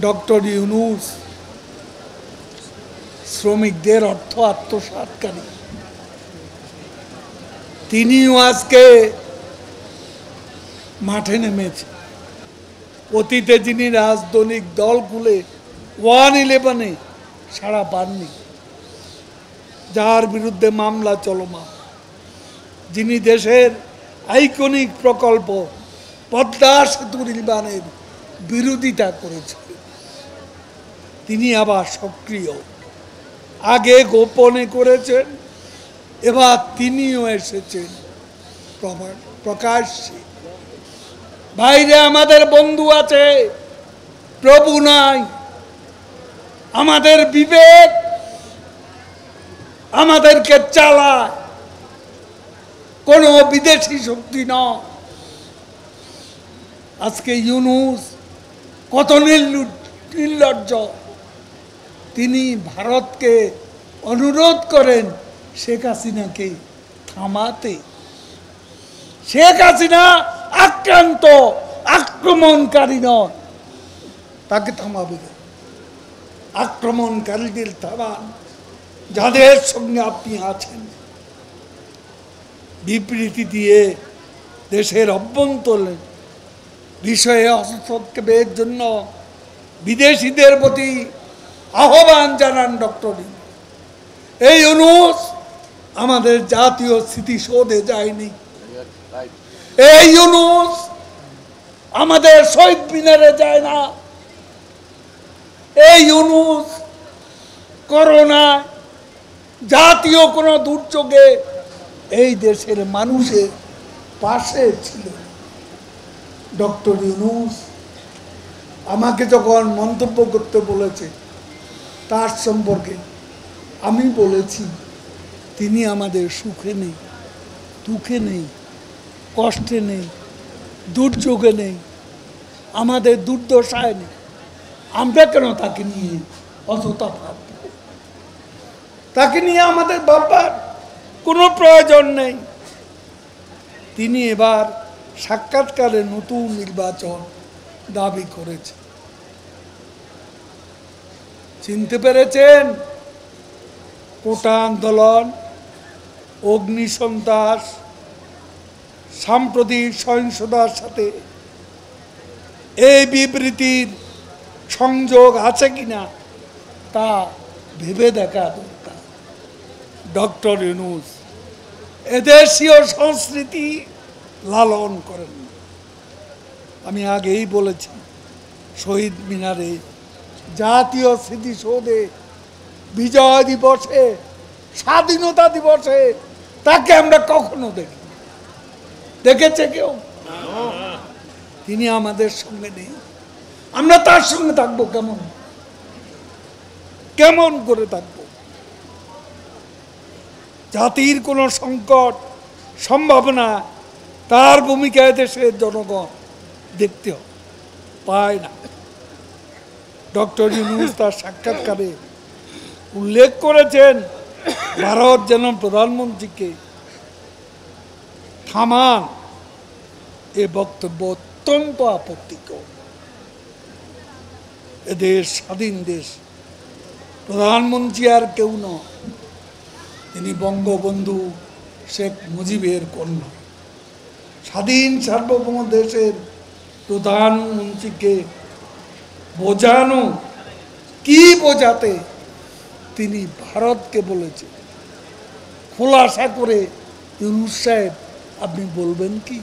Doctor Yunus শ্রমিকদের অর্থ আত্মসাৎকারী, তিনিও আজকে মাঠে নেমেছে। অতীতে যিনি রাজনৈতিক দল খুলে 111-এ সাড়া পাননি, যার বিরুদ্ধে মামলা চলমান, যিনি দেশের আইকনিক প্রকল্প পদ্মা সেতু নির্মাণের বিরোধিতা করেছিলেন, তিনি আবার সক্রিয়। আগে গোপনে করেছেন, এবার তিনিও এসেছেন প্রকাশ্যে। বাইরে আমাদের বন্ধু আছে, প্রভু নাই। আমাদের বিবেক আমাদেরকে চালায়, কোনো বিদেশি শক্তি নয়। আজকে ইউনূস কত নির্লজ্জ, তিনি ভারতকে অনুরোধ করেন শেখ হাসিনাকে থামাতে। শেখ হাসিনা আক্রান্ত, আক্রমণকারী নয়, তাকে থামাবে। আক্রমণকারীদের থামান, যাদের সঙ্গে আপনি আছেন। বিবৃতি দিয়ে দেশের অভ্যন্তরীণ বিষয়ে হস্তক্ষেপের জন্য বিদেশিদের প্রতি আহ্বান জানান ডক্টর ইউনূস। এই ইউনূস আমাদের জাতীয় স্মৃতিসৌধে যায়নি, এই ইউনূস আমাদের শহীদ মিনারে যায় না, এই ইউনূস করোনা জাতীয় কোনো দুর্যোগে এই দেশের মানুষের পাশে ছিল। ডক্টর ইউনূস আমাকে যখন মন্তব্য করতে বলেছে, তার সম্পর্কে আমি বলেছি তিনি আমাদের সুখে নেই, দুঃখে নেই, কষ্টে নেই, দুর্যোগে নেই, আমাদের দুর্দশায় নেই। আমরা কেন তাকে নিয়ে অযথা ভাবব? তাকে নিয়ে আমাদের ভাববার কোনো প্রয়োজন নেই। তিনি এবার সাক্ষাৎকারে নতুন নির্বাচন দাবি করেছে। চিনতে পেরেছেন? কোটা আন্দোলন, অগ্নিসন্ত্রাস, সাম্প্রতিক সহিংসতার সাথে এই বিবৃতির সংযোগ আছে কিনা তা ভেবে দেখা দরকার। ডক্টর ইউনূস এদেশীয় সংস্কৃতি লালন করেন। আমি আগেই বলেছি, শহীদ মিনারে, জাতীয় স্মৃতিসৌধে, বিজয় দিবসে, স্বাধীনতা দিবসে তাকে আমরা কখনো দেখি? দেখেছে কেউ? তিনি আমাদের সঙ্গে নেই, আমরা তার সঙ্গে থাকবো কেমন? কেমন করে থাকবো? জাতির কোনো সংকট, সম্ভাবনা, তার ভূমিকায় দেশের জনগণ দেখতে পায় না। ডক্টর ইউনূস তার সাক্ষাৎকারে উল্লেখ করেছেন, ভারত যেন প্রধানমন্ত্রীকে থামান। এ বক্তব্য অত্যন্ত আপত্তিকর। এদেশ স্বাধীন দেশ, প্রধানমন্ত্রী আর কেউ নয়, তিনি বঙ্গবন্ধু শেখ মুজিবের কন্যা। স্বাধীন সার্বভৌম দেশের প্রধানমন্ত্রীকে বোঝানো, কি বোঝাতে তিনি ভারতকে বলেছেন, খোলাসা করে ইউনূস সাহেব আপনি বলবেন কি?